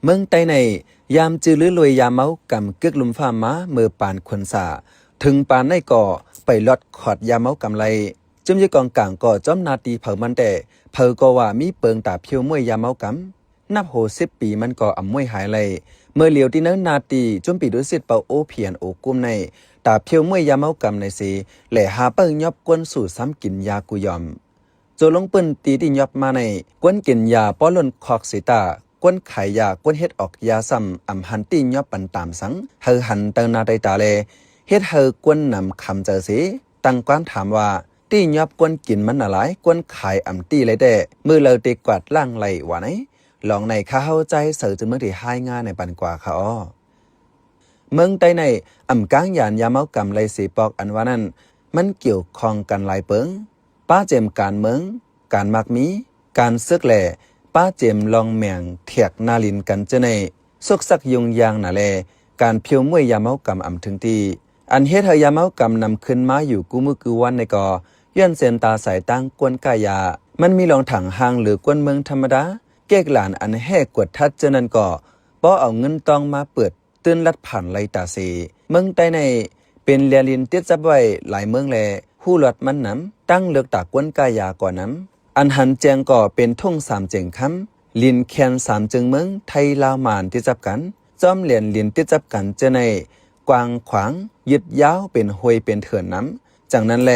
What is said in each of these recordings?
เมืองใต้ในยามจือลือลวยยามเมากำกึกลุมฟ้ามาเมื่อปานคนสาถึงปานในก่อไปลดขอดยามเมากำไรจุ่มยี่กองกลางก่อจอมนาตีเผามันแต่เผาก็ว่ามีเปิงตาเพียวมวยยามเมากำนับโห10 ปีมันก็อ่ำมวยหายเลยเมื่อเหลียวที่เนื้อนาตีจุ่มปีดุสิตเป่าโอเพียนโอกุมในตาเพียวมวยยามเมากำในสีแหล่หาเปิงยอบกวนสู่ซ้ำกินยากุยอมโจลงปืนตีที่ยอบมาในกวนกินยาป้อล่นคอกสีตากวนขายยากวนเฮ็ดออกยาซ้ำอ่ำหันตียอบปันตามสังเฮอหันเตนาไดตาเลเฮ็ดเฮอกวนนำคำเจอสีตั้งกวนถามว่าตียอบกวนกินมันอะไรกวนขายอ่ำตีเลยแต่มือเราตีกวาดล่างไหลว่าไหนลองในข้าเข้าใจเสือจึงเมื่อที่ให้งานในปันกว่าเขาเมืองใต้ในอ่ำกลางยานยาเมากำไรสีปอกอันว่านั้นมันเกี่ยวข้องกันหลายเปิงป้าเจมการเมืองการมักมีการซึกแหล่ป้าเจมลองแมงเถียกนาลินกันเจในซกซักยุงยางน่ะแลการเพียวมวยยาเมากำอ่ำถึงตีอันเฮ็ดให้ยาเมากำนำขึ้นมาอยู่กูมือกูวันในก่อย้อนเส้นตาสายตั้งกวนกายามันมีรองถังหางหรือกวนเมืองธรรมดาเก๊กหลานอันแห่กวดทัดเจนั้นก่อป้อเอาเงินตองมาเปิดตื่นลัดผ่านไลตาสีเมืองใต้ในเป็นเรียลินเตี้ยจับไว้หลายเมืองแลหู้หลอดมันน้ำตั้งเลือกตากวนกายาก่อนน้ำอันหันแจงก่อเป็นท่ง3 เจงคำลินแคน3 จึงเมืองไทยลาวมานที่จับกันจอมเหรียญลินที่จับกันเจในกวางขวางยึดยาวเป็นห้วยเป็นเถื่อนน้ำจากนั้นแล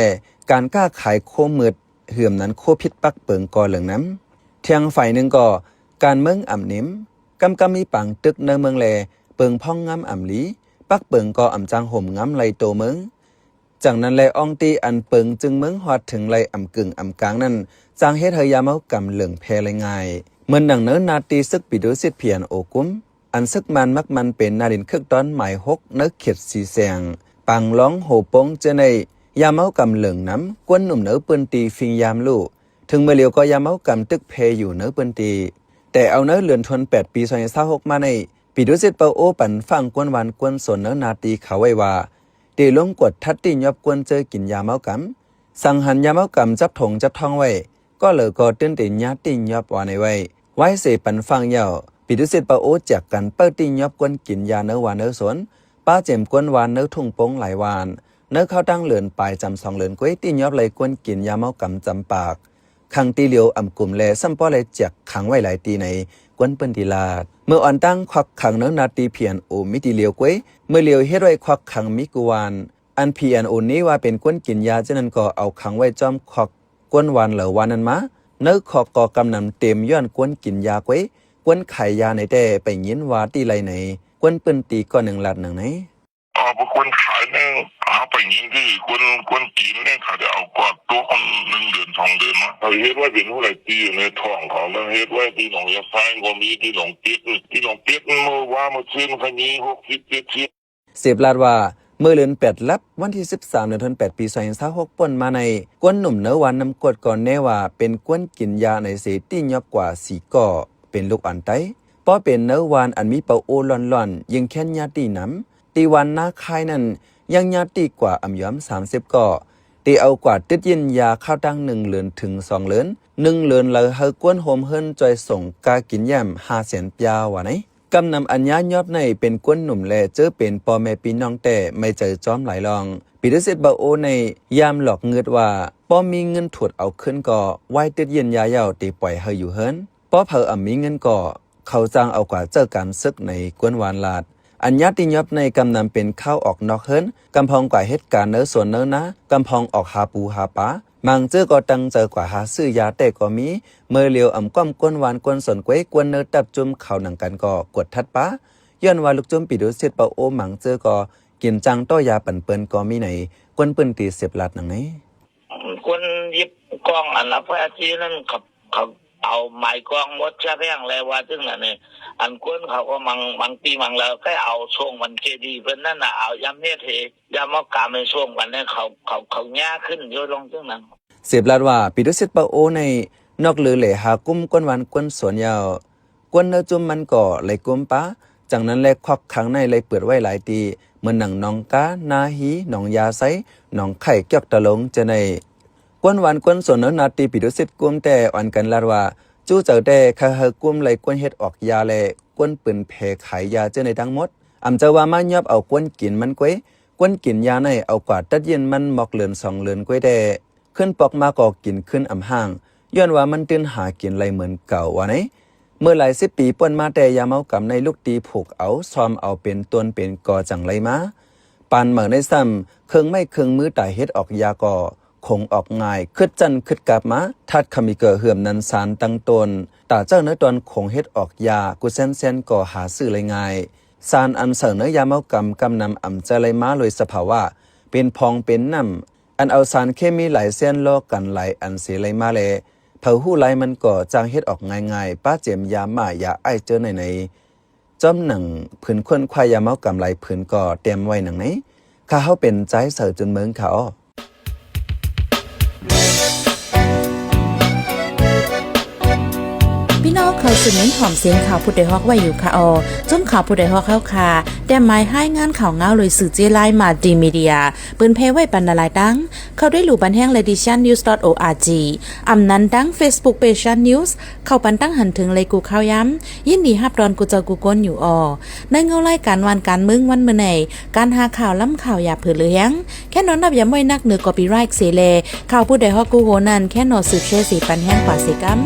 การกล้าขายโคมืดเหื่อมนั้นโคพิษปักเปิงก่อเหลืองน้ำเทียงฝ่ายหนึ่งก่อการเมืองอ่ำนิ่มกำมีปังตึกในเมืองแลเปิงพ่องงำอ่ำลีปักเปิงก่ออ่ำจางห่มงำไหลโตเมืองจากนั้นแลอองตีอันเปิงจึงเมืองฮอดถึงไหลอ่ำกึ่งอ่ำกลางนั้นจางเฮ็ดเฮยาเมากำเหลืองแพรง่ายเหมือนหนังเนื้อนาตีซึกปิดุสิทธิ์เพียนโอกุ้มอันซึกมันมักมันเป็นนาดินคึกตอนหมาย6เนื้อเขียดสีแสงปังร้องโหปงเจในยาเมากำเหลืองน้ำกวนหนุ่มเนื้อปืนตีฟิงยามลู่ถึงเมื่อเลียวก็ยาเมากำตึกเพอยู่เนื้อปืนตีแต่เอาเนื้อเลือนทน8 ปี2026มาในปิดุสิทธิ์เปาโอปันฟังกวนวันกวนสนเนื้อนาตีเขาไว้ว่าตีลงกดทัดตียอบกวนเจอกินยาเมากำสั่งหันยาเมากำจับถงจับทองไว้ก็เลยก็ตื่นตีญาติยอบว่าในไว้เสปันฟังเยาปิดุสิทธิ์เปาโอจากกันเปิดตียอบกวนกินยาเนื้อวานเนื้อสนป้าเจมกวนวานเนื้อทุ่งปงหลายวานเนื้อเข้าตั้งเหลือนปลายจำ2 เหลือนก้วยตียอบไหลกวนกินยาเมากำจำปากขังตีเหลียวอ่ำกลุ่มแลซ้ำป้อเลยจากขังไว้หลายตีในกวนเปิ้นดีลาดเมื่ออ่อนตั้งควักขังเนื้อนาตีเพียนโอมิตีเหลียวก้วยเมื่อเหลียวเฮ็ดไว้ควักขังมิกุวานอันเพียนโอนี้ว่าเป็นกวนกินยาเจนั้นก็เอาขังไว้จอมควักกวนวานเหลอวานนั้นมาเนื้อคอกก่อกำนำเต็มย้อนกวนกินยาก้วยกวนไข่ยาในแต่ไปยินว่าตีไรไหนกวนเปิ้นตีก็1 ลัด1ไหนพวกคนขายเนี่ยไปยิงที่คนกินเนี่ยเขาจะเอากอดตัวคน1 เดือน 2 เดือนนะเขาเฮ็ดไว้เป็นผู้ใดตีอยู่ในท้องเขาแล้วเฮ็ดไว้ที่หนองยาไฟก็มีที่หนองเป็ดเมื่อว่ามาซื้อมันนี้60-70เสพลาดว่าเมื่อเดือน8 ลับวันที่13 เดือนธันวาคมปี2026ป่นมาในกวนหนุ่มเนื้อวานนำกดก่อนแน่ว่าเป็นกวนกินยาในเสตียอบกว่า4ก่อเป็นลูกอันไตป้อเป็นเนื้อวานอันมีเปาโอล่อนๆยังแค่นญาติน้ำตีวันหน้าคายนั้นยังญาติกว่าอ่ำย้อม30ก่อตีเอากว่าติดยินยาข้าวตั้ง1 เหลือนถึง2 เหลือน1 เหลือนเลยเฮากวนโฮมเฮิรนจอยส่งกากินแย่ม500,000 ปยาว่าไหนกำนำอัญญายอบในเป็นกวนหนุ่มแลเจอเป็นปอแม่ปีน้องแต่ไม่เจอจอมหลายรองปิดุสิทธิ์บาโอในยามหลอกเงิดว่าป้อมีเงินถวดเอาขึ้นก่อไว้ติดยินยาเย่าตีปล่อยเฮอยู่เฮิรนป้อเผออ่ำมีเงินก่อเขาจ้างเอากว่าเจอการซึกในกวนวานลาดอัญญาติยอบในกำนำเป็นข้าวออกนอกเฮิรนกำพองกว่าเหตุการณ์เนื้อส่วนเนื้อนะกำพองออกหาปูหาปลามังเจอก็ตั้งเจอกว่าหาซื้อยาแต่ก็มีเมื่อเลียวอ่ำก้อมก้นวานก้นสนก้วยกวนเนื้อตับจุ่มเข่าหนังกันก็กดทัดปะย้อนว่าลูกจุ่มปิดุสิทธิ์เปาโอมังเจอก็กินจังต้อยาปั่นเปิ้นก็มีไหนกวนเปิ้นตีเสพลัดหนังไหนคนยิบกองอันละพระอาทิตย์นั้นเขาเอาไม้กองมดชะแพงแล้วว่าซึ่งน่ะเนี่ยอันกวนเขาก็มังตีมังแล้วก็เอาช่วงวันเจดีเพิ่นนั่นน่ะเอายำเฮ็ดเฮยำมอกาในช่วงวันนั้นเขาแย่ขึ้นโยลงซึ่งนั้นเสพลาดว่าปิดุสิทธิ์เปาโอในนอกลือเหล่หากุ้มก้นวันก้นสวนยาวกวนเนื้อจุ่มมันก่อไหลกุ้มปะจากนั้นแลควักขังในไหลเปิดไว้หลายตีเหมือนหนังน้องกานาฮีหนองยาไซหนองไข่เกียกตะลงจะในกวนวันกวนสวนเนื้อนาตีปิดุสิทธิ์กุ้มแต่อ่อนกันลาดว่า จู้เจ้าแต่คาเฮกุ้มไหลกวนเฮ็ดออกยาแลกวนปืนเพขายยาเจ้าในทั้งหมดอำจะว่ามายอบเอากวนกินมันก้วยกวนกินยาในเอากว่าตัดเย็นมันหมอกเลือน2เลือนก้วยแต่ขึ้นปอกมาก็กินขึ้นอำห่างย้อนว่ามันตื่นหากินไหลเหมือนเก่าว่าไหนเมื่อหลาย10 ปีป่นมาแต่ยาเมากำในลูกตีผูกเอาซ้อมเอาเป็นตนเป็นกอจังไรมาปานเหมือในซ้ำเครื่องไม่เครื่องมือตายเฮ็ดออกยาก่อคงออกง่ายคึดจันคึดกลับมาทัดคำมีเกิดเหือมนันสารตั้งตนตาเจ้าเนื้อตอนคงเฮ็ดออกยากูเส้นก่อหาซื้อเลยง่ายสารอันเสนอยาเมากำกำนำอ่ำจะเลยมาเลยสภาวะเป็นพองเป็นน้ำอันเอาสารเคมีหลายเส้นลอกกันหลายอันเสียเลยมาเลยเผาหู้ไหลมันก่อจางเฮ็ดออกง่ายๆป้าเจียมยาหมายาไอเจอในจอมหนังผืนคนควายยาเมากำไหลผืนก่อเตรียมไว้หนังไหนข้าเขาเป็นใจเสือจนเมืองเขาพี่น้องเคยสืบเน้นหอมเสียงข่าวผู้ใดฮอกไว้อยู่ค่ะจมข่าวผู้ใดฮอกเข้าค่ะแต่หมายให้งานข่าวเงาเลยสื่อเจไลมาดีมีเดียปืนเพไว้ปันนาลายดังเข้าได้หลู่บันแห้ง leditionnews.org อำนั้นดัง Facebook page news เข้าปันตั้งหันถึงเลยกูข้าวย้ำยินดีฮับดอนกูเจอกูก้นอยู่ในเงาไล่การวันการมึงวันเมื่อไหนการหาข่าวล้ำข่าวอย่าเผือเลี้ยงแค่นอนนับย้ำไว้นักเหนือกอปีไรค์เสเลข่าวผู้ใดฮอกกูโหนันแค่นอสืบเชื่อสีปันแห้งกว่าเสกัม